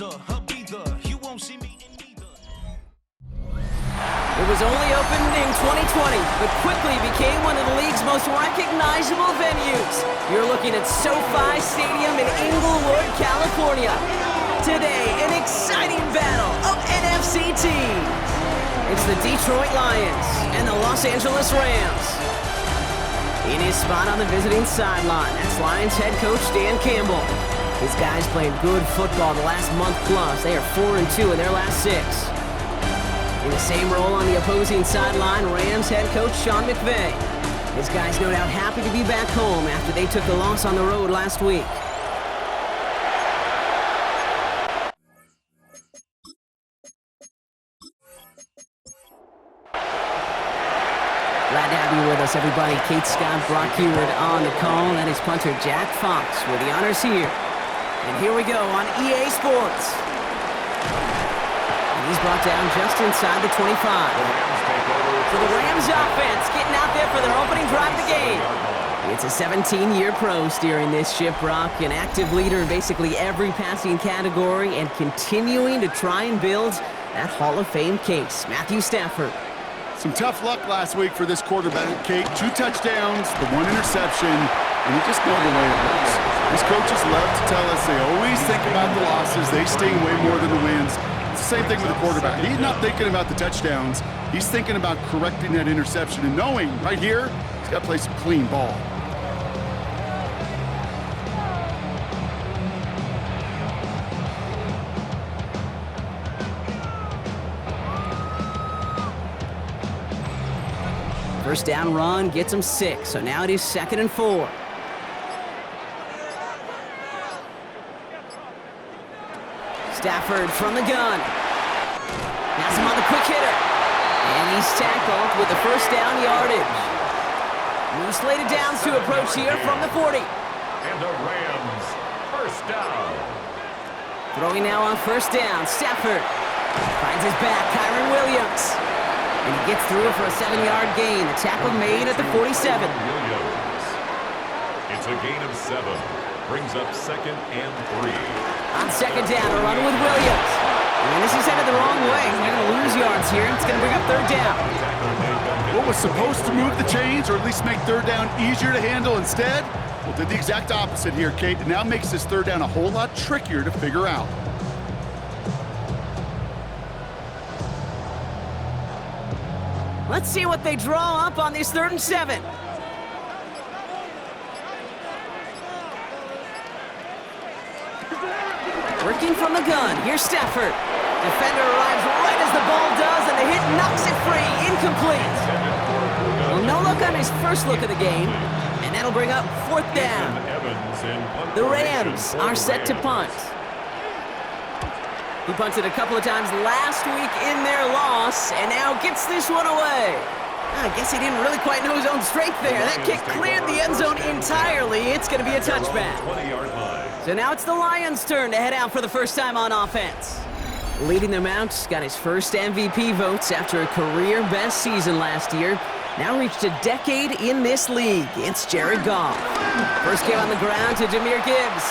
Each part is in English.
teaser, a breather. You won't see me in neither. It was only opened in 2020, but quickly became one of the league's most recognizable venues. You're looking at SoFi Stadium in Inglewood, California. Today, an exciting battle of NFC teams. It's the Detroit Lions and the Los Angeles Rams. In his spot on the visiting sideline, that's Lions head coach Dan Campbell. His guys played good football the last month plus. They are 4-2 in their last 6. In the same role on the opposing sideline, Rams head coach Sean McVay. His guys no doubt happy to be back home after they took the loss on the road last week. Glad to have you with us, everybody. Kate Scott, Brock Heward on the call, and his punter Jack Fox with the honors here. And here we go on EA Sports. And he's brought down just inside the 25. So the Rams offense getting out there for their opening drive of the game. It's a 17-year pro steering this ship, Brock, an active leader in basically every passing category and continuing to try and build that Hall of Fame case. Matthew Stafford. Some tough luck last week for this quarterback, Kate. 2 touchdowns, the 1 interception, and you just know the way it works. These coaches love to tell us they always think about the losses. They sting way more than the wins. It's the same thing with the quarterback. He's not thinking about the touchdowns. He's thinking about correcting that interception and knowing right here, he's got to play some clean ball. First down run gets him 6, so now it is 2nd and 4. Stafford from the gun. Has him on the quick hitter. And he's tackled with the first down yardage. New slated downs to approach here from the 40. And the Rams, first down. Throwing now on first down, Stafford finds his back, Kyron Williams. And he gets through for a 7-yard gain. The tackle made at the 47. Williams. It's a gain of 7. Brings up 2nd and 3. On second down, a run with Williams. And this is headed the wrong way. They're going to lose yards here. It's going to bring up 3rd down. What was supposed to move the chains or at least make 3rd down easier to handle instead? Well, did the exact opposite here, Kate. It now makes this 3rd down a whole lot trickier to figure out. Let's see what they draw up on this 3rd and 7. Working from the gun, here's Stafford. Defender arrives right as the ball does, and the hit knocks it free, incomplete. Well, no look on his first look of the game, and that'll bring up 4th down. The Rams are set to punt. He punted a couple of times last week in their loss, and now gets this one away. I guess he didn't really quite know his own strength there. That kick cleared the end zone entirely. It's going to be a touchback. So now it's the Lions' turn to head out for the first time on offense. Leading them out, got his first MVP votes after a career-best season last year. Now reached a decade in this league. It's Jared Goff. First game on the ground to Jahmyr Gibbs.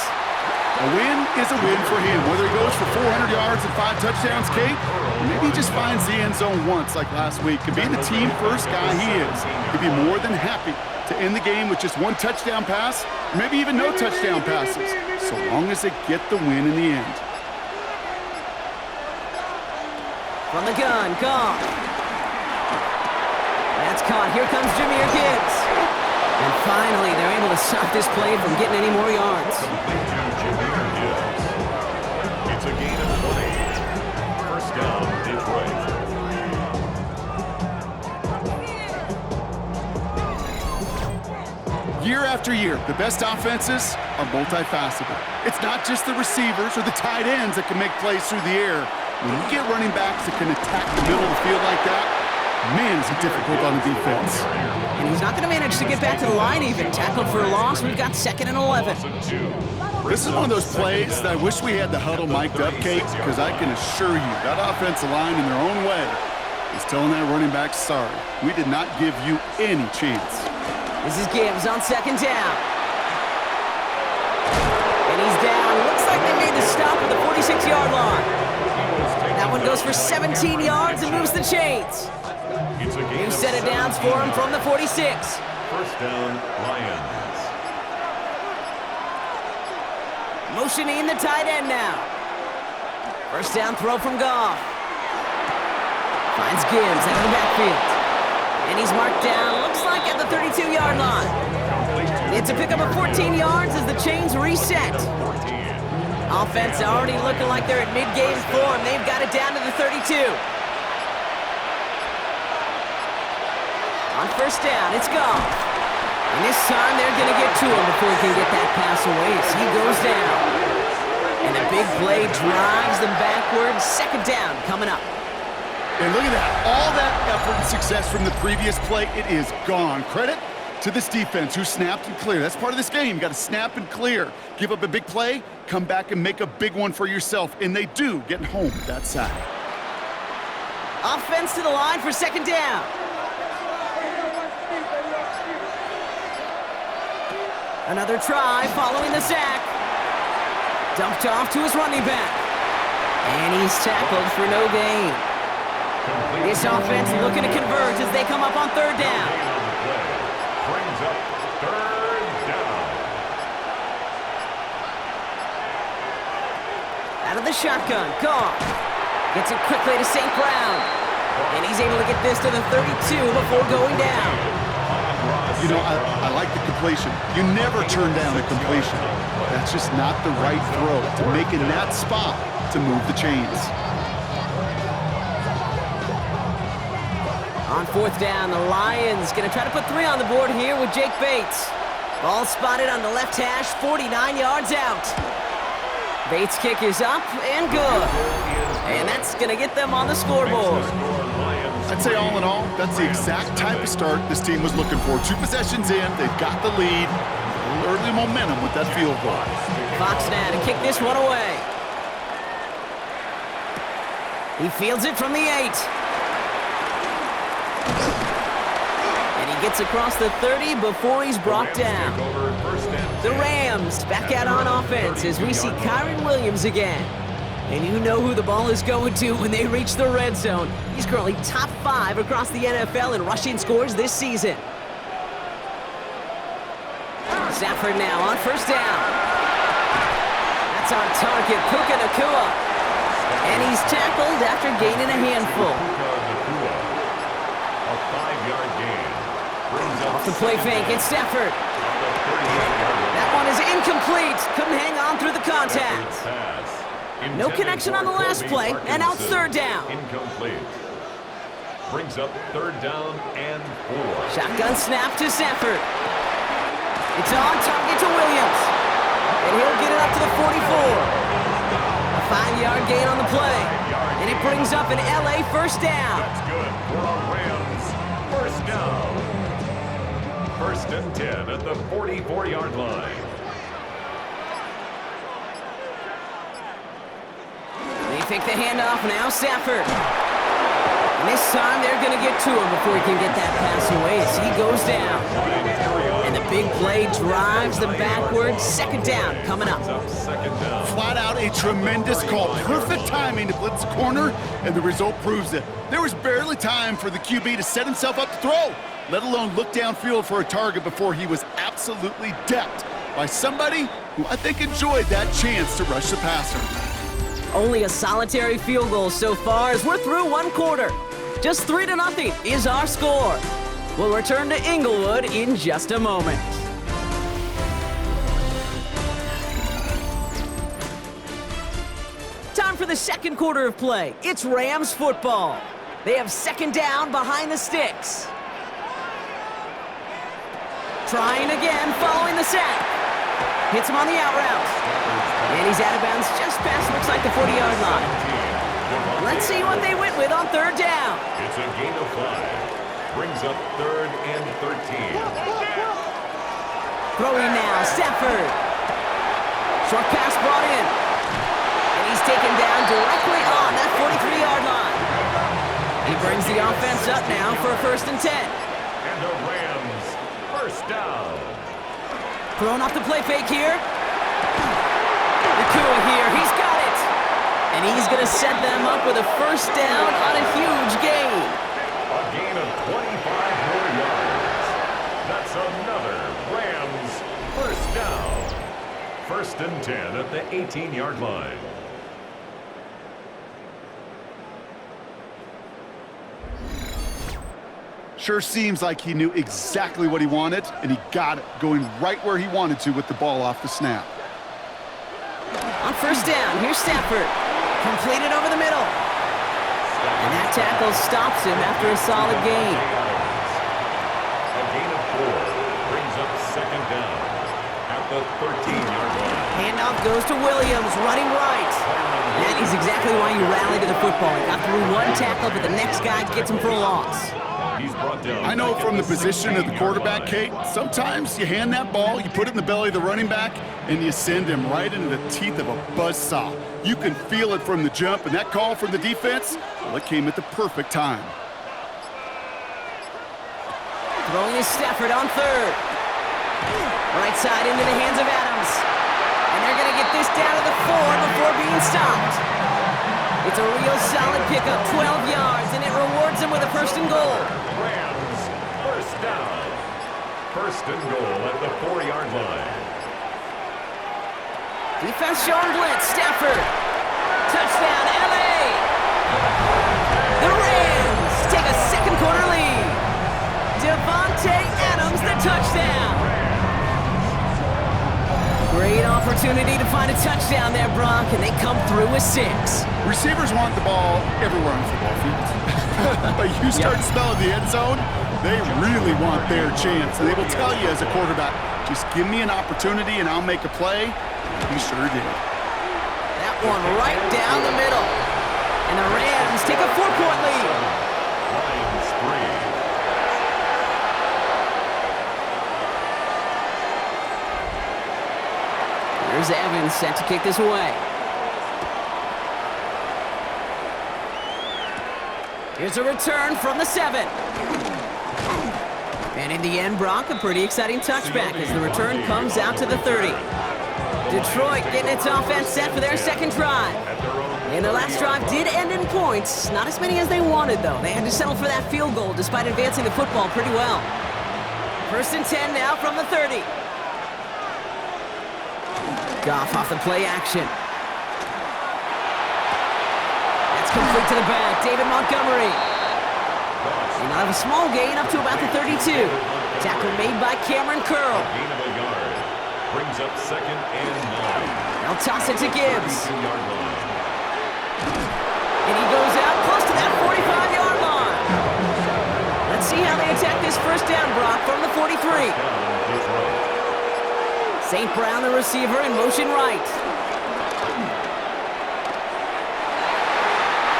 A win is a win for him. Whether he goes for 400 yards and 5 touchdowns, Kate, or maybe he just finds the end zone once like last week. And being the team-first guy he is, he'd be more than happy to end the game with just 1 touchdown pass, or maybe even no touchdown passes, so long as they get the win in the end. From the gun, Goff. That's caught. Here comes Jahmyr Gibbs. And finally, they're able to stop this play from getting any more yards. It's a gain of 20. First down, Detroit. Year after year, the best offenses are multifaceted. It's not just the receivers or the tight ends that can make plays through the air. When you get running backs that can attack the middle of the field like that, man, is it difficult on the defense. And he's not going to manage to get back to the line even. Tackled for a loss. We've got 2nd and 11. This is one of those plays that I wish we had the huddle mic'd up, Kate, because I can assure you that offensive line in their own way is telling that running back, sorry, we did not give you any chance. This is Gibbs on 2nd down. And he's down. Looks like and they made the stop at the 46-yard line. That one goes for 17 yards and moves the chains. It's a gain New of set of downs for him from the 46. First down, Lions. Motioning the tight end now. First down throw from Goff. Finds Gibbs out of the backfield. And he's marked down, looks like at the 32-yard line. It's a pickup of 14 yards as the chains reset. Offense already looking like they're at mid-game form. They've got it down to the 32. On first down, it's Goff. And this time they're going to get to him before he can get that pass away as he goes down. And the big play drives them backwards. Second down coming up. And look at that. All that effort and success from the previous play, it is gone. Credit to this defense who snapped and cleared. That's part of this game. You got to snap and clear. Give up a big play, come back and make a big one for yourself. And they do, getting home that side. Offense to the line for second down. Another try following the sack. Dumped off to his running back. And he's tackled for no gain. This offense looking to convert as they come up on third down. Brings up third down. Out of the shotgun, Goff gets it quickly to St. Brown. And he's able to get this to the 32 before going down. You know, I like the completion. You never turn down a completion. That's just not the right throw to make in that spot to move the chains. On fourth down, the Lions going to try to put 3 on the board here with Jake Bates. Ball spotted on the left hash, 49 yards out. Bates' kick is up and good. And that's going to get them on the scoreboard. I'd say all in all, that's the exact type of start this team was looking for. 2 possessions in, they've got the lead. Early momentum with that field goal. Fox now to kick this one away. He fields it from the 8. And he gets across the 30 before he's brought down. The Rams back out on offense as we see Kyron Williams again. And you know who the ball is going to when they reach the red zone. He's currently top 5 across the NFL in rushing scores this season. Stafford now on first down. That's on target, Puka Nacua. And he's tackled after gaining a handful. A 5-yard gain. Off the play fake, it's Stafford. That one is incomplete. Couldn't hang on through the contact. No connection on the last play, and now it's third down. Incomplete. Brings up third down and 4. Shotgun snap to Stafford. It's on target to Williams. And he'll get it up to the 44. A 5-yard gain on the play. And it brings up an LA first down. That's good for the Rams. First down. First and 10 at the 44-yard line. They fake the handoff, now Stafford. And this time they're going to get to him before he can get that pass away as he goes down. And the big play drives them backwards. Second down coming up. Flat out a tremendous call. Perfect timing to blitz the corner, and the result proves it. There was barely time for the QB to set himself up to throw, let alone look downfield for a target before he was absolutely decked by somebody who I think enjoyed that chance to rush the passer. Only a solitary field goal so far as we're through one quarter. Just 3-0 is our score. We'll return to Inglewood in just a moment. Time for the second quarter of play. It's Rams football. They have second down behind the sticks. Trying again following the sack. Hits him on the out route. And he's out of bounds just past, looks like the 40-yard line. Let's see what they went with on third down. It's a gain of 5. Brings up third and 13. Throwing now, Stafford. Short pass brought in. And he's taken down directly on that 43-yard line. He brings the offense up now for a first and 10. And the Rams, first down. Throwing off the play fake here. Nacua it here. He's got it. And he's going to set them up with a first down on a huge gain. A gain of 25 more yards. That's another Rams first down. First and 10 at the 18-yard line. Sure seems like he knew exactly what he wanted, and he got it, going right where he wanted to with the ball off the snap. On first down, here's Stafford. Completed over the middle. And that tackle stops him after a solid gain. A gain of 4 brings up second down at the 13-yard line. Handoff goes to Williams, running right. That is exactly why you rally to the football. You got through one tackle, but the next guy gets him for a loss. He's brought down. I know from the position of the quarterback, Kate, sometimes you hand that ball, you put it in the belly of the running back, and you send him right into the teeth of a buzzsaw. You can feel it from the jump, and that call from the defense, well, it came at the perfect time. Throwing is Stafford on third. Right side into the hands of Adams. And they're going to get this down to the 4 before being stopped. It's a real solid pickup, 12 yards, and it rewards them with a first and goal. Rams first down. First and goal at the 4-yard line. Defense showing blitz, Stafford. Touchdown, LA! The Rams take a second quarter lead. Devontae Adams, the touchdown. Great opportunity to find a touchdown there, Brock, and they come through with 6. Receivers want the ball everywhere on the football field. But you start smelling the end zone, they really want their chance. And they will tell you as a quarterback, just give me an opportunity and I'll make a play. He sure did. That one right down the middle. And the Rams take a 4-point lead. Lions 3. Here's Evans set to kick this away. Here's a return from the 7. And in the end, Brock, a pretty exciting touchback as the return comes out to the 30. Detroit getting its offense set for their second drive. And their last drive did end in points. Not as many as they wanted, though. They had to settle for that field goal despite advancing the football pretty well. First and 10 now from the 30. Goff off the play action. That's complete to the back. David Montgomery. And out of a small gain up to about the 32. Tackle made by Cameron Curl. Gain of a yard. Brings up second and 9. They'll toss it to Gibbs. 32-yard line. And he goes out close to that 45-yard line. Let's see how they attack this first down, Brock, from the 43. Down Detroit. St. Brown, the receiver, in motion right.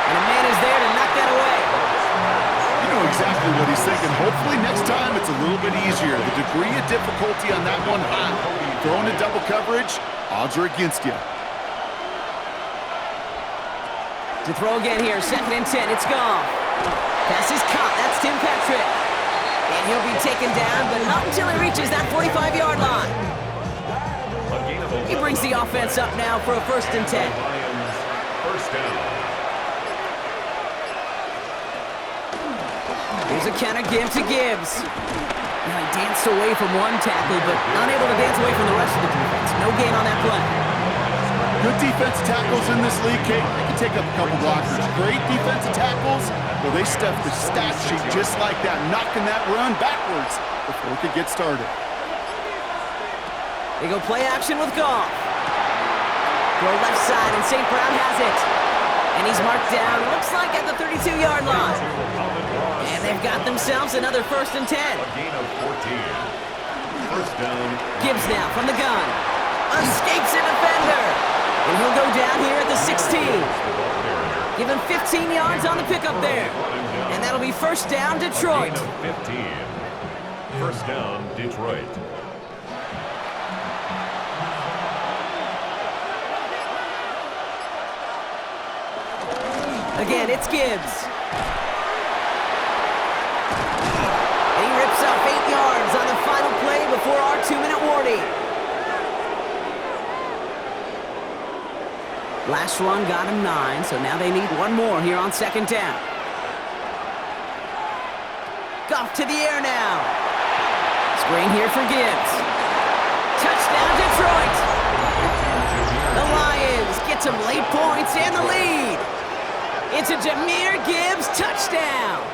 And a man is there to knock that away. You know exactly what he's thinking. Hopefully next time it's a little bit easier. The degree of difficulty on that one high. Throwing to double coverage, odds are against you. To throw again here, second and 10, it's gone. Pass is caught, that's Tim Patrick. And he'll be taken down, but not until he reaches that 45-yard line. He brings the offense up now for a first and 10. Lions first down. Here's a counter give to Gibbs. Now he danced away from one tackle, but unable to dance away from the rest of the defense. No gain on that play. Good defensive tackles in this league, Kate. They can take up a couple blockers. Great defensive tackles, well, they stuff the stat sheet just like that, knocking that run backwards before it could get started. They go play action with Goff. Throw left side, and St. Brown has it. And he's marked down, looks like at the 32-yard line. And they've got themselves another first and 10. A gain of 14. First down. Gibbs now from the gun. Escapes a defender. And he'll go down here at the 16. Give him 15 yards on the pickup there. And that'll be first down, Detroit. A gain of 15. First down, Detroit. Again, it's Gibbs. And he rips off 8 yards on the final play before our 2-minute warning. Last run got him 9, so now they need one more here on second down. Goff to the air now. Screen here for Gibbs. Touchdown, Detroit. The Lions get some late points and the lead. It's a Jahmyr Gibbs touchdown.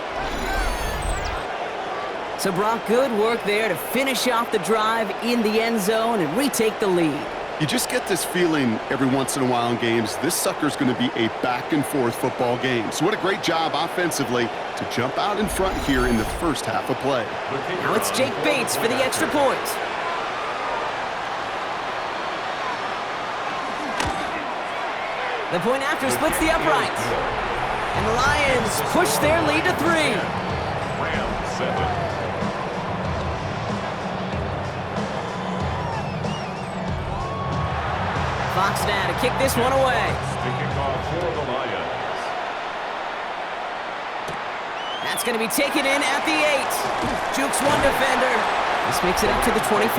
So Brock, good work there to finish off the drive in the end zone and retake the lead. You just get this feeling every once in a while in games, this sucker's going to be a back-and-forth football game. So what a great job offensively to jump out in front here in the first half of play. Now it's Jake Bates for the extra point. The point after splits the uprights. And the Lions push their lead to 3. Rams 7. Fox now to kick this one away. The kickoff for the Lions. That's going to be taken in at the 8. Jukes one defender. This makes it up to the 25.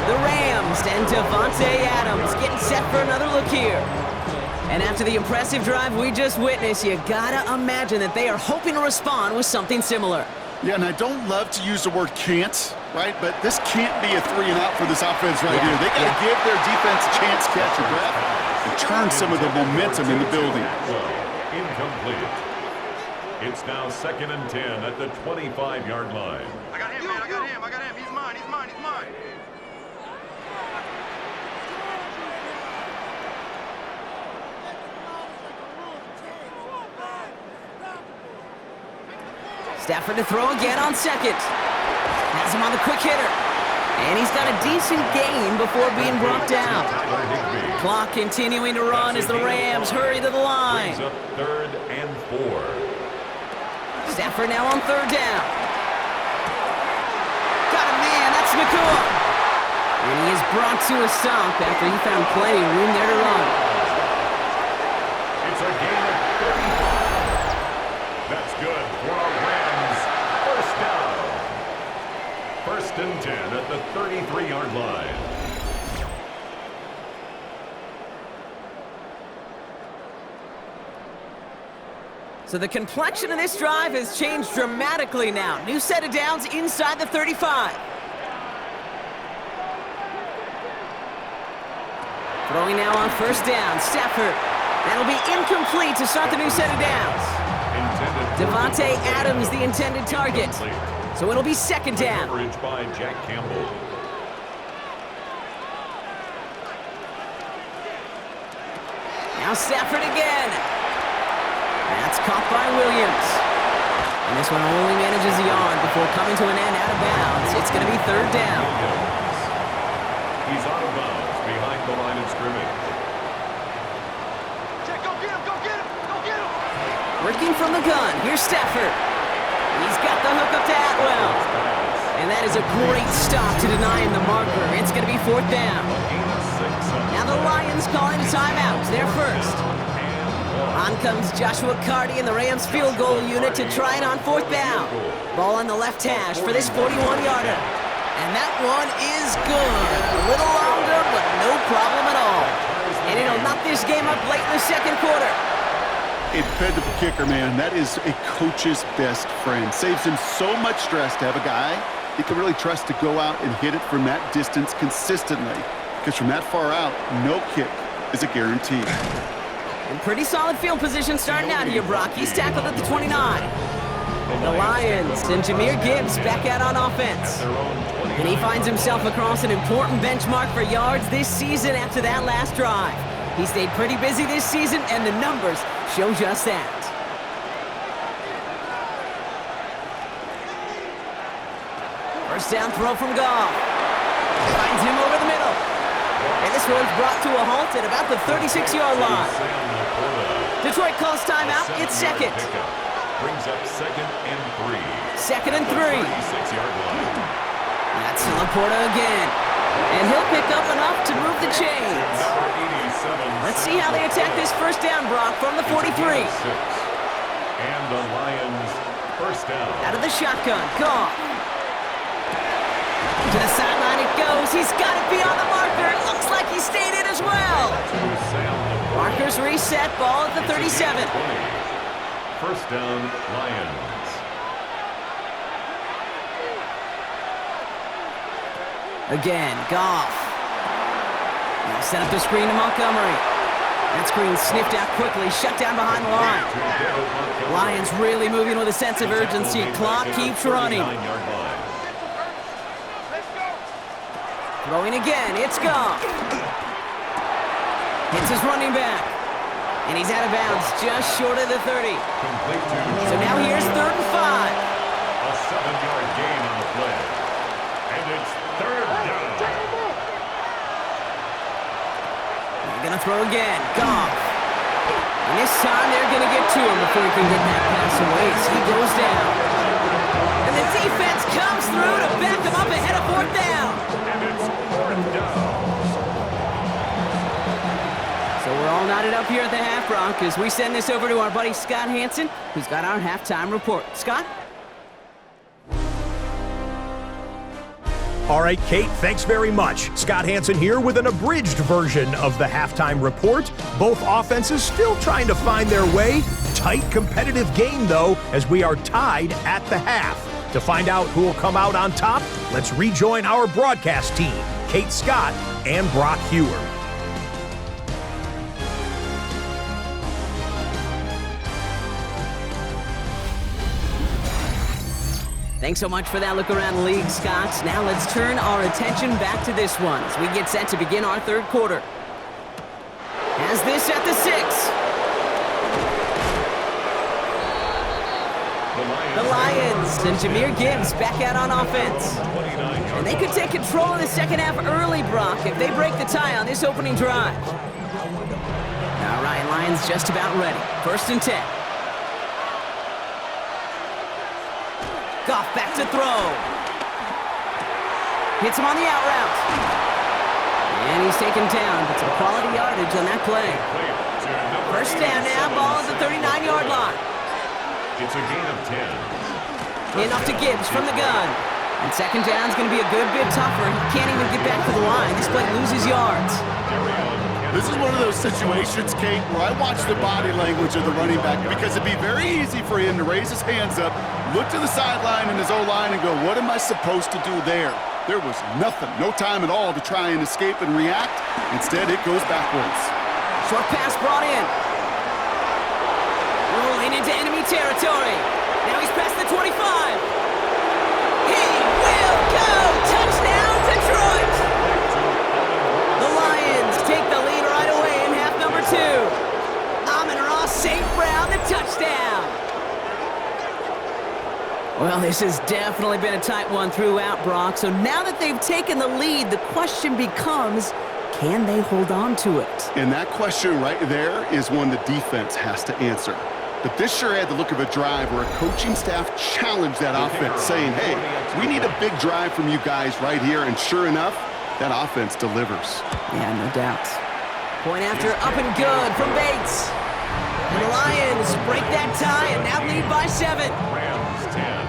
The Rams and Davante Adams getting set for another look here. And after the impressive drive we just witnessed, you gotta imagine that they are hoping to respond with something similar. Yeah, and I don't love to use the word can't, right? But this can't be a 3-and-out for this offense right here. They got to give their defense a chance to catch a breath and turn some of the momentum in the building. Incomplete. It's now 2nd and 10 at the 25-yard line. I got him, man. I got him. He's mine. Stafford to throw again on second. Has him on the quick hitter. And he's got a decent gain before being brought down. Clock continuing to run as the Rams hurry to the line. Brings up 3rd and 4. Stafford now on 3rd down. Got a man, that's Nakua. And he is brought to a stop after he found plenty of room there to run. It's a gain of 35. That's good for our Rams. First down. 1st and 10 at the 33-yard line. So the complexion of this drive has changed dramatically now. New set of downs inside the 35. Throwing now on 1st down. Stafford. That'll be incomplete to start the new set of downs. Davante Adams, the intended target. So it'll be 2nd down. Coverage by Jack Campbell. Now Stafford again. That's caught by Williams. And this one only manages the on before coming to an end out of bounds. It's going to be 3rd down. He's out of bounds behind the line of scrimmage. Check, go get him. Working from the gun. Here's Stafford. He's got the hook up to Atwell. And that is a great stop to deny him the marker. It's going to be 4th down. Now the Lions calling a timeout. They're first. On comes Joshua Carty and the Rams field goal unit to try it on 4th down. Ball on the left hash for this 41-yarder. And that one is good. A little longer, but no problem at all. And it'll knock this game up late in the 2nd quarter. A dependable kicker, man. That is a coach's best friend. Saves him so much stress to have a guy he can really trust to go out and hit it from that distance consistently. Because from that far out, no kick is a guarantee. And pretty solid field position starting out here, Brock. He's tackled at the 29. The Lions and Jahmyr Gibbs back out on offense. And he finds himself across an important benchmark for yards this season after that last drive. He stayed pretty busy this season, and the numbers show just that. First down throw from Goff. Finds him over the middle. And this one's brought to a halt at about the 36-yard line. Detroit calls timeout. It's 2nd. Brings up 2nd and 3. 2nd and 3. 36-yard line. That's Laporta again. And he'll pick up enough to move the chains. Let's see how they attack this first down, Brock, from the 43. And the Lions first down. Out of the shotgun. Goff. To the sideline it goes. He's got it beyond the marker. It looks like he stayed in as well. To Sam Packers reset, ball at the 37. First down, Lions. Again, Goff. Now set up the screen to Montgomery. That screen sniffed out quickly, shut down behind the line. Lions really moving with a sense of urgency. Clock keeps running. Throwing again, it's Goff. Hits his running back. And he's out of bounds, just short of the 30. So now here's 3rd and 5. A 7-yard gain on the play. And it's 3rd down. They're going to throw again. Goff. And this time they're going to get to him before he can get that pass away as he goes down. And the defense comes through to back him up ahead of 4th down. And it's 4th down. So we're all knotted up here at the half, Brock, as we send this over to our buddy Scott Hansen, who's got our halftime report. Scott? All right, Kate, thanks very much. Scott Hansen here with an abridged version of the halftime report. Both offenses still trying to find their way. Tight, competitive game, though, as we are tied at the half. To find out who will come out on top, let's rejoin our broadcast team, Kate Scott and Brock Hewer. Thanks so much for that look around the league, Scott. Now let's turn our attention back to this one as we get set to begin our 3rd quarter. Has this at the 6. The Lions and Jahmyr Gibbs back out on offense. And they could take control of the second half early, Brock, if they break the tie on this opening drive. All right, Lions just about ready. 1st and 10. Goff back to throw. Hits him on the out route. And he's taken down, but some quality yardage on that play. 1st down now, ball at the 39-yard line. It's a gain of 10. In off to Gibbs from the gun. And 2nd down's going to be a good bit tougher. He can't even get back to the line. This play loses yards. This is one of those situations, Kate, where I watch the body language of the running back because it'd be very easy for him to raise his hands up, look to the sideline and his O-line and go, what am I supposed to do there? There was nothing, no time at all to try and escape and react. Instead, it goes backwards. Short pass brought in. Rolling into enemy territory. Now he's past the 25. He will go! Touchdown, Detroit! The Lions take the lead right away in half number 2. Amon-Ra St. Brown, the touchdown. Well, this has definitely been a tight one throughout, Brock. So now that they've taken the lead, the question becomes, can they hold on to it? And that question right there is one the defense has to answer. But this sure had the look of a drive where a coaching staff challenged that offense, saying, hey, we need a big drive from you guys right here. And sure enough, that offense delivers. Yeah, no doubt. Point after, up and good from Bates. And the Lions break that tie and now lead by 7. Rams 10.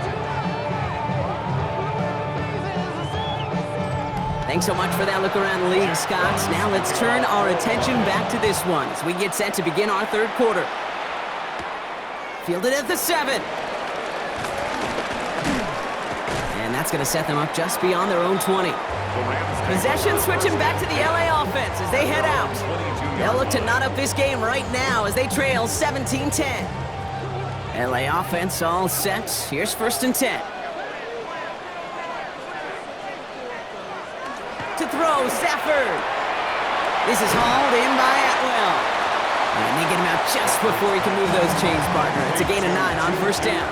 Thanks so much for that look around the league, Scott. Now let's turn our attention back to this one as we get set to begin our 3rd quarter. Fielded at the 7. And that's going to set them up just beyond their own 20. Possession switching back to the LA offense as they head out. They'll look to knot up this game right now as they trail 17-10. LA offense all set. Here's 1st and 10. To throw, Stafford. This is hauled in by Atwell. And they get him out just before he can move those chains, partner. It's a gain of 9 on 1st down.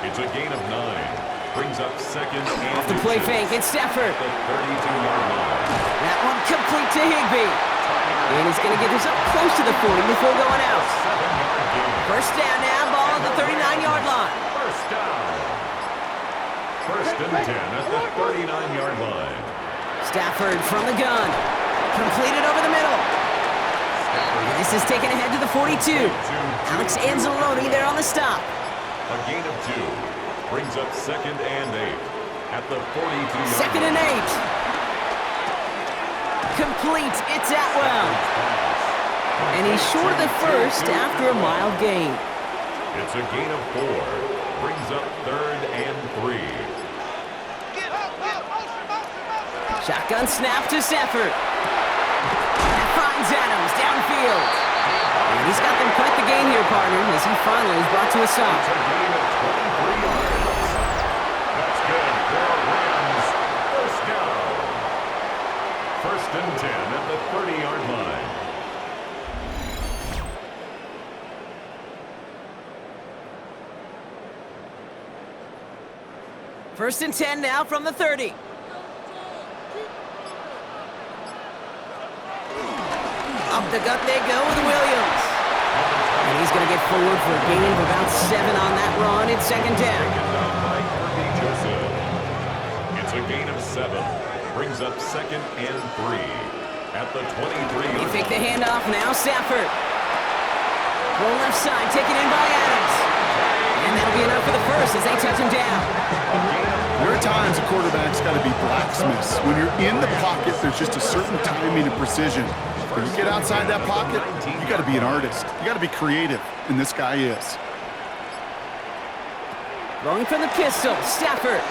It's a gain of 9. Brings up 2nd and Off the play fake, it's Stafford. the 32-yard line. That one complete to Higbee. And he's going to get this up close to the 40 before going out. 7-yard gain. 1st down now, ball at the 39-yard line. First down. 1st and 10 at the 39-yard line. Stafford from the gun. Completed over the middle. And this is taken ahead to the 42. Alex Anzalone there on the stop. A gain of 2. Brings up 2nd and 8 at the 42-yard 2nd and 8. Complete, it's Atwell. And he's short of the first after a mild gain. It's a gain of 4. Brings up 3rd and 3. Shotgun snap to Stafford. That finds Adams downfield. And he's got them quite the gain here, partner, as he finally is brought to a stop. It's a gain of 23 yards. That's good for Rams. First down. 1st and 10 at the 30-yard line. First and 10 now from the 30. Up the gut they go with Williams. And he's going to get forward for a gain of about 7 on that run. It's 2nd down. It's a gain of 7. Brings up 2nd and 3 at the 23. They fake the handoff now. Stafford. Roll left side, taken in by Adams. And that'll be enough for the first as they touch him down. There are times a quarterback's got to be blacksmiths. When you're in the pocket, there's just a certain timing and precision. When you get outside that pocket, you got to be an artist. You got to be creative, and this guy is. Going from the pistol, Stafford.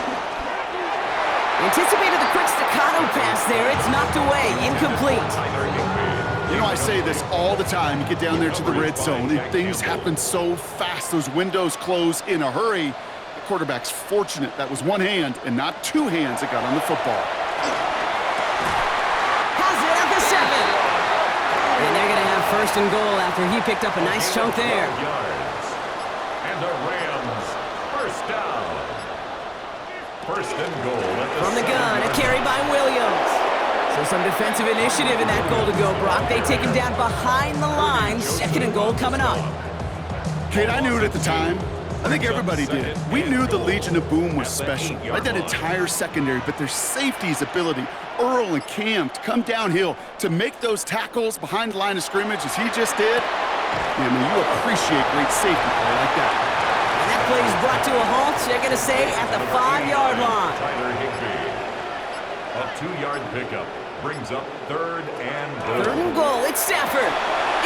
Anticipated the quick staccato pass there. It's knocked away, incomplete. You know, I say this all the time. You get down there to the red zone, and things happen so fast. Those windows close in a hurry. The quarterback's fortunate that was one hand and not two hands that got on the football. Has it at the 7. And they're going to have 1st and goal after he picked up a nice chunk there. Yards. And the Rams, 1st down. 1st and goal at the From the gun, a carry by Williams. So some defensive initiative in that goal to go, Brock. They take him down behind the line. 2nd and goal coming up. Kate, I knew it at the time. I think everybody did. We knew the Legion of Boom was special. Right, that entire secondary, but their safety's ability, Earl and Cam, to come downhill, to make those tackles behind the line of scrimmage as he just did. Man, you appreciate great safety play like that. And that play is brought to a halt, they're going to say, at the 5-yard line. Tyler Higbee. A 2-yard pickup brings up 3rd and goal. 3rd and goal, it's Stafford.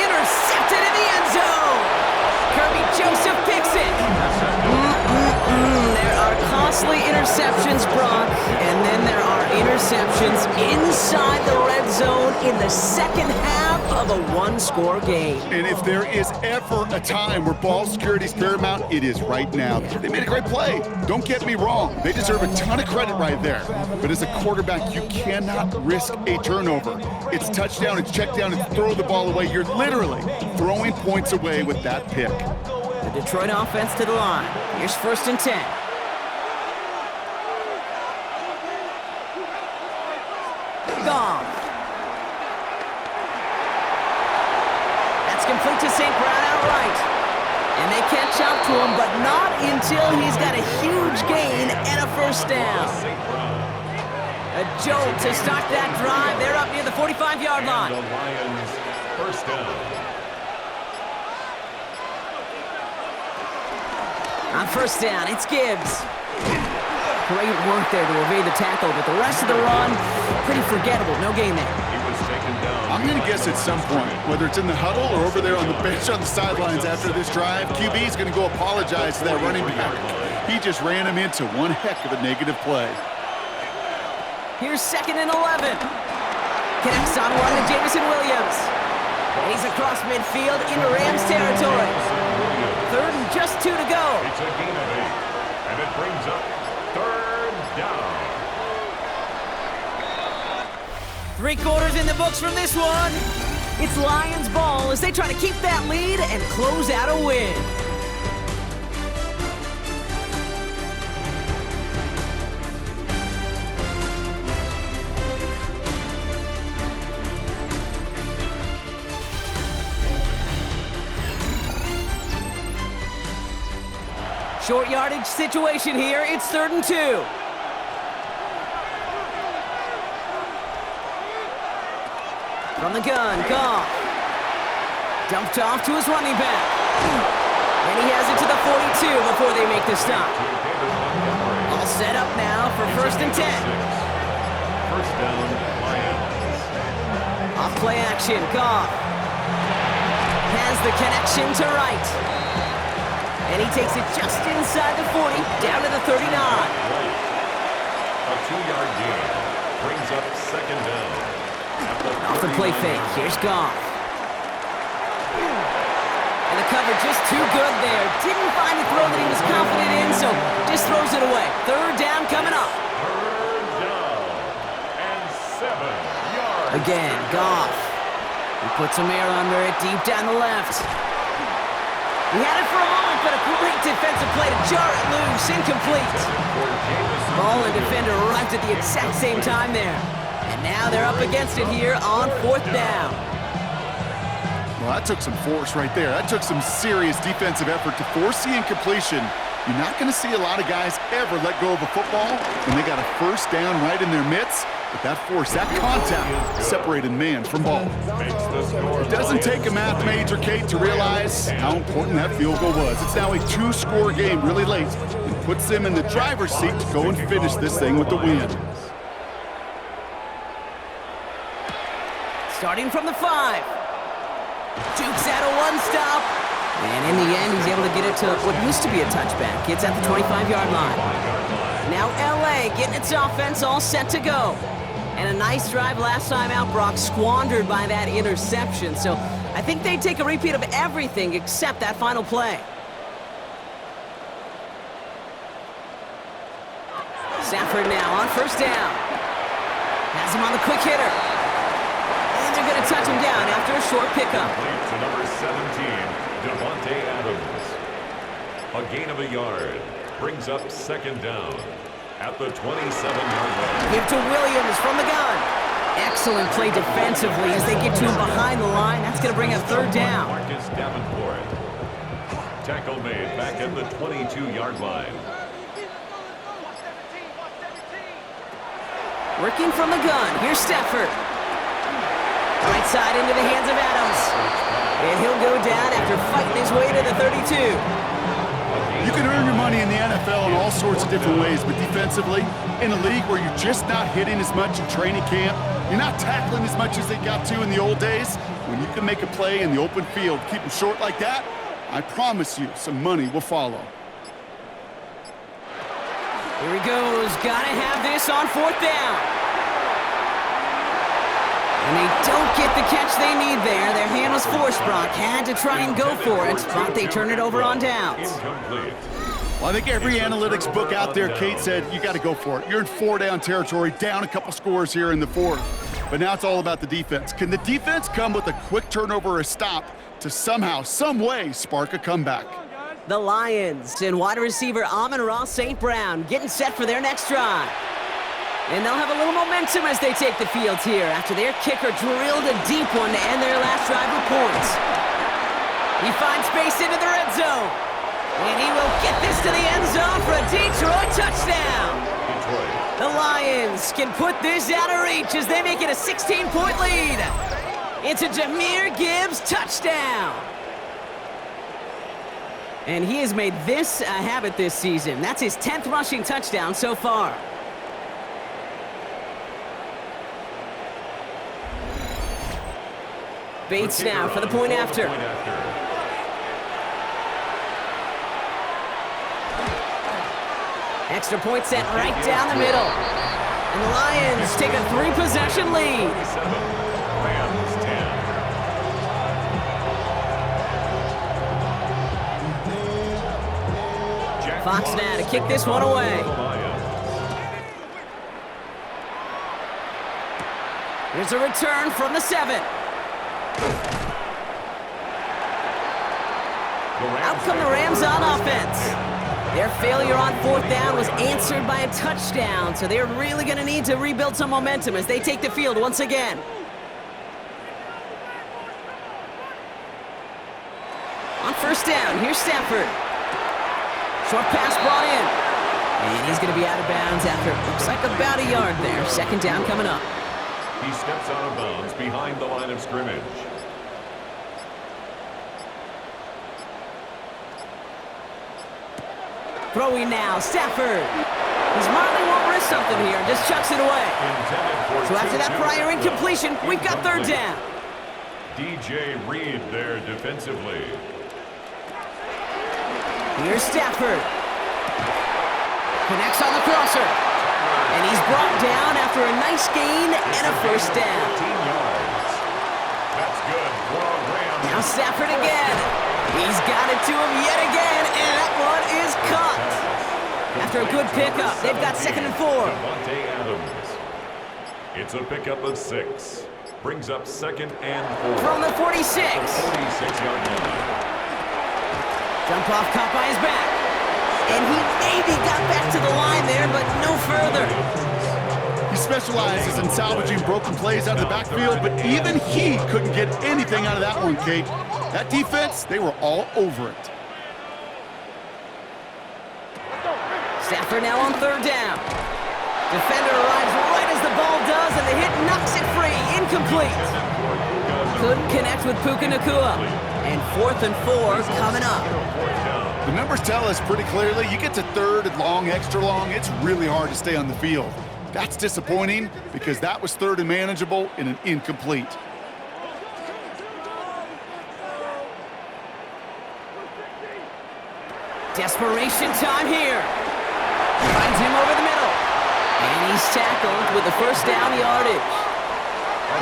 Intercepted in the end zone. Kirby Joseph picks it. There are costly interceptions, Brock, and then there are interceptions inside the red zone in the 2nd half of a 1-score game. And if there is ever a time where ball security is paramount, it is right now. They made a great play. Don't get me wrong. They deserve a ton of credit right there. But as a quarterback, you cannot risk a turnover. It's touchdown, it's check down, it's throw the ball away. You're literally throwing points away with that pick. The Detroit offense to the line. Here's 1st and 10. Gone. That's complete to St. Brown outright. And they catch up to him, but not until he's got a huge gain and a 1st down. A jolt to start that drive. They're up near the 45-yard line. The Lions, 1st down. On 1st down, it's Gibbs. Great work there to evade the tackle, but the rest of the run, pretty forgettable. No gain there. He was taken down. I'm going to guess at some point, whether it's in the huddle or over there on the bench on the sidelines after this drive, QB is going to go apologize to that running back. He just ran him into one heck of a negative play. Here's 2nd and 11. Connects on one to Jamison Williams. And he's across midfield into Rams territory. 3rd and just 2 to go. It's a gain of 8, and it brings up 3rd down. 3 quarters in the books from this one. It's Lions ball as they try to keep that lead and close out a win. Short yardage situation here. It's 3rd and 2. From the gun, Goff. Dumped off to his running back. And he has it to the 42 before they make the stop. All set up now for 1st and 10. 1st down, Lions. Off play action, Goff. has the connection to right. And he takes it just inside the 40, down to the 39. A 2-yard gain brings up second down. Off the play fake, here's Goff. And the cover just too good there. Didn't find the throw that he was confident in, so just throws it away. Third down coming up. Third down and 7 yards. Again, Goff. He puts some air under it, deep down the left. He had it for a moment, but a great defensive play to jar it loose. Incomplete. Ball and defender arrived at the exact same time there. And now they're up against it here on fourth down. Well, that took some force right there. That took some serious defensive effort to force the incompletion. You're not going to see a lot of guys ever let go of a football when they got a first down right in their midst. But that force, that contact, separated man from ball. It doesn't take a math major, Kate, to realize how important that field goal was. It's now a 2-score game really late and puts them in the driver's seat to go and finish this thing with the win. Starting from the 5. Jukes out a one-stop. And in the end, he's able to get it to what used to be a touchback. It's at the 25-yard line. Now LA getting its offense all set to go. And a nice drive last time out, Brock, squandered by that interception. So I think they take a repeat of everything except that final play. Stafford now on first down. Has him on the quick hitter. And they're going to touch him down after a short pickup. To number 17, Devontae Adams. A gain of a yard brings up second down at the 27-yard line. Give to Williams from the gun. Excellent play defensively as they get to him behind the line. That's going to bring a third down. Marcus Davenport. Tackle made back at the 22-yard line. Working from the gun. Here's Stafford. Right side into the hands of Adams. And he'll go down after fighting his way to the 32. You can earn your money in the NFL in all sorts of different ways, but defensively, in a league where you're just not hitting as much in training camp, you're not tackling as much as they got to in the old days, when you can make a play in the open field, keep them short like that, I promise you some money will follow. Here he goes. Gotta have this on fourth down. And they don't get the catch they need there. Their hand was forced, Brock. Had to try and go for it, but they turn it over on downs. Incomplete. Well, I think every analytics book out there, Kate, said you got to go for it. You're in 4-down territory, down a couple scores here in the fourth. But now it's all about the defense. Can the defense come with a quick turnover or a stop to somehow, some way, spark a comeback? The Lions and wide receiver Amon-Ra St. Brown getting set for their next drive. And they'll have a little momentum as they take the field here after their kicker drilled a deep one to end their last drive with points. He finds space into the red zone. And he will get this to the end zone for a Detroit touchdown. The Lions can put this out of reach as they make it a 16-point lead. It's a Jahmyr Gibbs touchdown. And he has made this a habit this season. That's his 10th rushing touchdown so far. Bates now for the point after. Extra point set right down the middle. And the Lions take a 3-possession lead. Rams 10. Fox now to kick this one away. Here's a return from the 7. Out come the Rams on offense. Their failure on fourth down was answered by a touchdown, so they're really going to need to rebuild some momentum as they take the field once again. On first down, here's Stafford. Short pass brought in. And he's going to be out of bounds after, looks like about a yard there. Second down coming up. He steps out of bounds behind the line of scrimmage. Throwing now, Stafford. He's smartly won't risk something here, just chucks it away. So after that prior incompletion, we've got third down. DJ Reed there defensively. Here's Stafford. Connects on the crosser. And he's brought down after a nice gain and a first down. 15 yards. That's good for a Rams. Now Stafford again. He's got it to him yet again, and that one is caught. After a good pickup, they've got 2nd and 4. Davante Adams. It's a pickup of 6. Brings up 2nd and 4. From the 46. 46-yard line. Jump off caught by his back. And he maybe got back to the line there, but no further. He specializes in salvaging broken plays out of the backfield, but even he couldn't get anything out of that one, Kate. That defense, they were all over it. Stafford now on 3rd down. Defender arrives right as the ball does, and the hit knocks it free. Incomplete. Couldn't connect with Puka Nacua. And 4th and 4 coming up. The numbers tell us pretty clearly, you get to 3rd and long, extra long, it's really hard to stay on the field. That's disappointing because that was 3rd and manageable in an incomplete. Desperation time here. Finds him over the middle. And he's tackled with the first down yardage.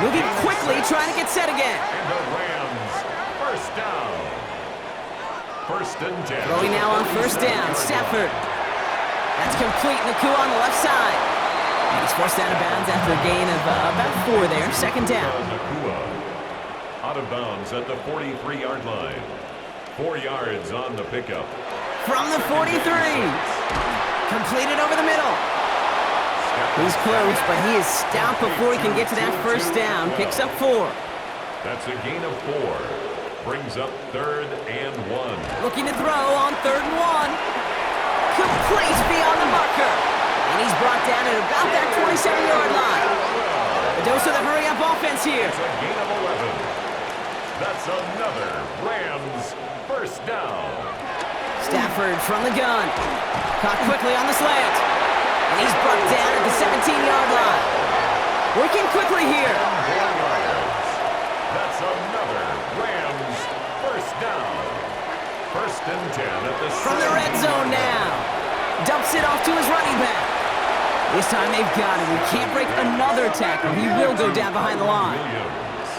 Moving quickly, trying to get set again. And the Rams, first down. 1st and 10. Throwing now on 1st down. Stafford. That's complete. Nacua on the left side. And he's forced out of bounds after a gain of about 4 there. 2nd down. Nacua out of bounds at the 43-yard line. 4 yards on the pickup. From the 43. Completed over the middle. He's close, but he is stopped before he can get to that first down. Picks up 4. That's a gain of 4. Brings up 3rd and 1. Looking to throw on 3rd and 1. Complete beyond the marker. And he's brought down at about that 27-yard line. A dose of the hurry-up offense here. It's a gain of 11. That's another Rams first down. Stafford from the gun. Caught quickly on the slant. And he's brought down at the 17-yard line. Working quickly here. 4 yards. That's another Rams first down. 1st and 10 at the From the red zone now. Dumps it off to his running back. This time they've got him. He can't break another tackle. He will go down behind the line. Williams.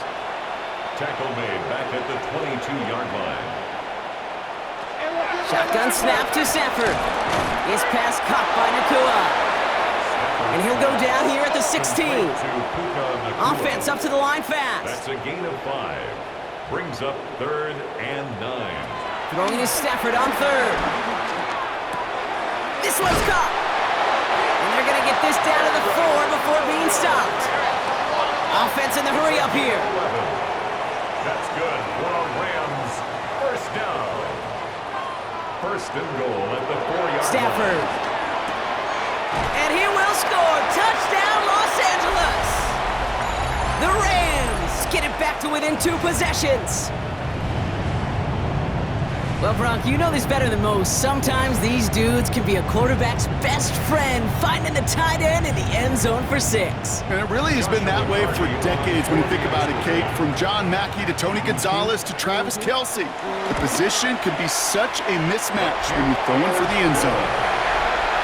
Tackle made back at the 22-yard line. Shotgun snap to Stafford. His pass caught by Nacua. And he'll go down here at the 16. Offense up to the line fast. That's a gain of 5. Brings up 3rd and 9. Throwing to Stafford on 3rd. This one's caught. And they're going to get this down to the 4 before being stopped. Offense in the hurry up here. 11. That's good for a Rams first down. 1st and goal at the 4-yard Stafford. line. And he will score. Touchdown, Los Angeles. The Rams get it back to within 2 possessions. Well, Bronk, you know this better than most. Sometimes these dudes can be a quarterback's best friend, finding the tight end in the end zone for 6. And it really has been that way for decades when you think about it, Kate. From John Mackey to Tony Gonzalez to Travis Kelce. The position can be such a mismatch when you're throwing for the end zone.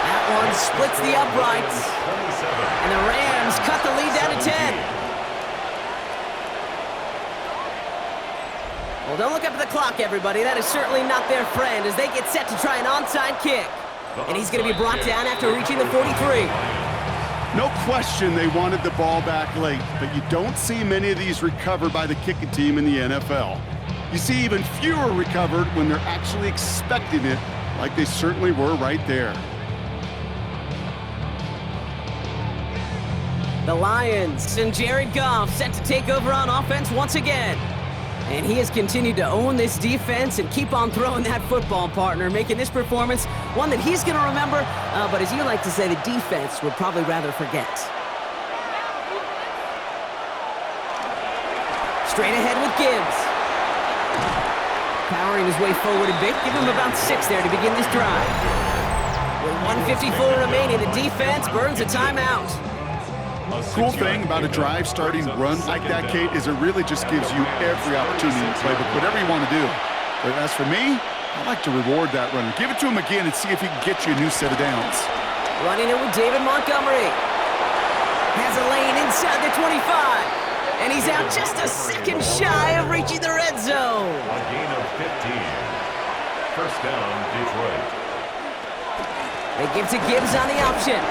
That one splits the uprights. 27. And the Rams cut the lead down to 10. Well, don't look up at the clock, everybody. That is certainly not their friend as they get set to try an onside kick. And he's going to be brought down after reaching the 43. No question they wanted the ball back late, but you don't see many of these recovered by the kicking team in the NFL. You see even fewer recovered when they're actually expecting it, like they certainly were right there. The Lions and Jared Goff set to take over on offense once again. And he has continued to own this defense and keep on throwing that football, partner, making this performance one that he's going to remember, but as you like to say, the defense would probably rather forget. Straight ahead with Gibbs. Powering his way forward a bit, give him about 6 there to begin this drive. With 1:54 remaining, the defense burns a timeout. Cool thing about a drive starting run like that, Kate, is it really just gives you every opportunity to play with whatever you want to do. But as for me, I like to reward that runner. Give it to him again and see if he can get you a new set of downs. Running it with David Montgomery. Has a lane inside the 25. And he's out just a second shy of reaching the red zone. A gain of 15. First down, Detroit. They give to Gibbs on the option.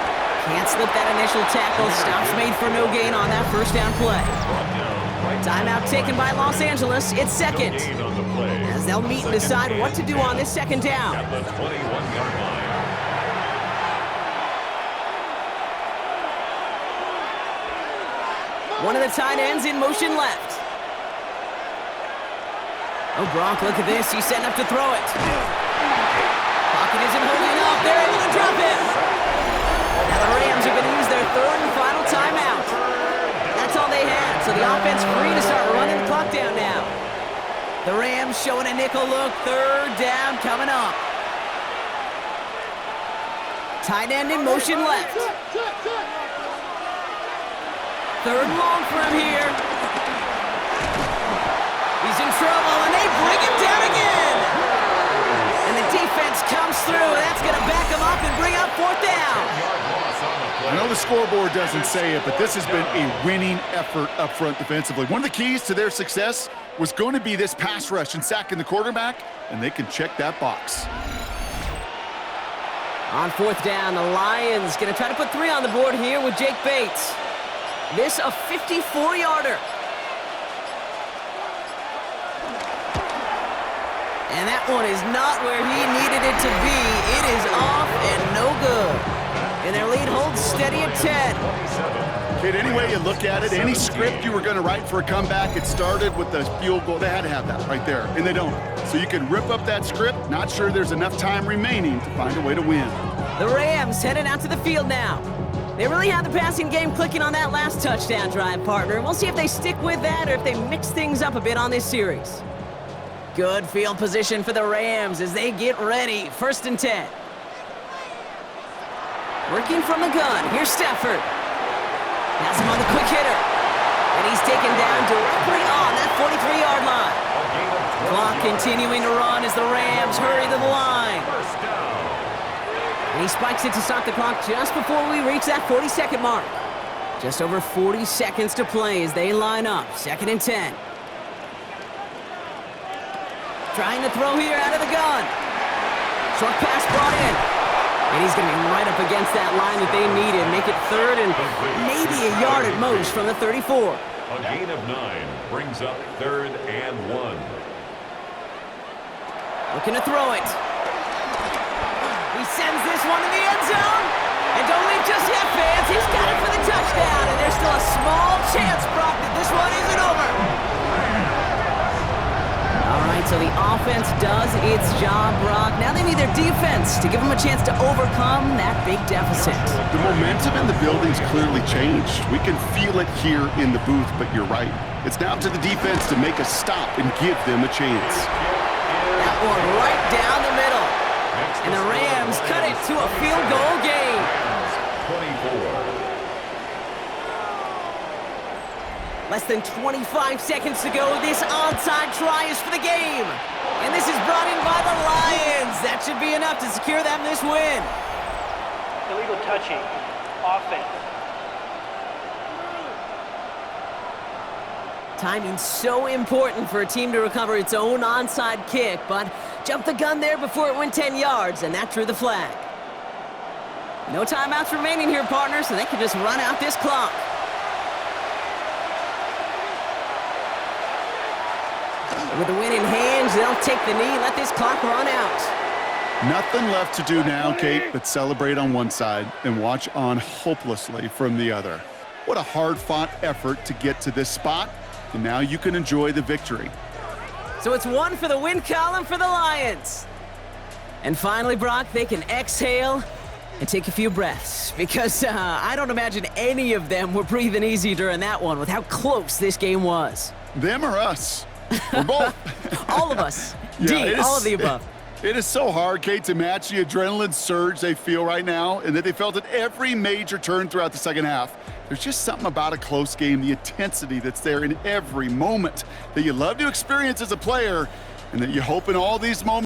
Can't slip that initial tackle. Stops made for no gain on that first down play. Timeout taken by Los Angeles. It's second. As they'll meet and decide what to do on this second down. At the 21-yard line. One of the tight ends in motion left. Oh, Brock, look at this. He's setting up to throw it. Pocket isn't holding up. They're able to drop him. Now the Rams are going to use their third and final timeout. That's all they had, so the offense free to start running the clock down now. The Rams showing a nickel look. Third down coming up. Tight end in motion left. Third and long for him here. He's in trouble, and they bring him down again. And the defense comes through, and that's going to back him up and bring up fourth down. I know the scoreboard doesn't say it, but this has been a winning effort up front defensively. One of the keys to their success was going to be this pass rush and sacking the quarterback, and they can check that box. On fourth down, the Lions going to try to put 3 on the board here with Jake Bates. This a 54-yarder. And that one is not where he needed it to be. It is off and no good. And their lead holds steady at 10. Kid, any way you look at it, any script you were going to write for a comeback, it started with the field goal. They had to have that right there, and they don't. So you can rip up that script. Not sure there's enough time remaining to find a way to win. The Rams headed out to the field now. They really had the passing game clicking on that last touchdown drive, partner. We'll see if they stick with that or if they mix things up a bit on this series. Good field position for the Rams as they get ready. First and 10. Working from the gun. Here's Stafford. Has him on the quick hitter. And he's taken down directly on that 43-yard line. Clock continuing to run as the Rams hurry to the line. And he spikes it to stop the clock just before we reach that 40-second mark. Just over 40 seconds to play as they line up. Second and 10. Trying to throw here out of the gun. Short pass brought in. And he's going to be right up against that line that they need and make it third and maybe a yard at most from the 34. A gain of 9 brings up third and 1. Looking to throw it. He sends this one in the end zone. And don't leave just yet, fans. He's got it for the touchdown. And there's still a small chance, Brock, that this one isn't over. All right, so the offense does its job, Brock. Now they need their defense to give them a chance to overcome that big deficit. The momentum in the building's clearly changed. We can feel it here in the booth, but you're right. It's now to the defense to make a stop and give them a chance. That one right down the middle. And the Rams cut it to a field goal game. 24. Less than 25 seconds to go. This onside try is for the game. And this is brought in by the Lions. That should be enough to secure them this win. Illegal touching. Offense. Timing's so important for a team to recover its own onside kick, but jumped the gun there before it went 10 yards, and that drew the flag. No timeouts remaining here, partner, so they can just run out this clock. With the win in hands, they'll take the knee, let this clock run out. Nothing left to do now, Kate, but celebrate on one side and watch on hopelessly from the other. What a hard-fought effort to get to this spot, and now you can enjoy the victory. So it's one for the win column for the Lions. And finally, Brock, they can exhale and take a few breaths, because I don't imagine any of them were breathing easy during that one with how close this game was. Them or us? We're both. All of us. Yeah, D, all of the above. It is so hard, Kate, to match the adrenaline surge they feel right now and that they felt at every major turn throughout the second half. There's just something about a close game, the intensity that's there in every moment that you love to experience as a player and that you hope in all these moments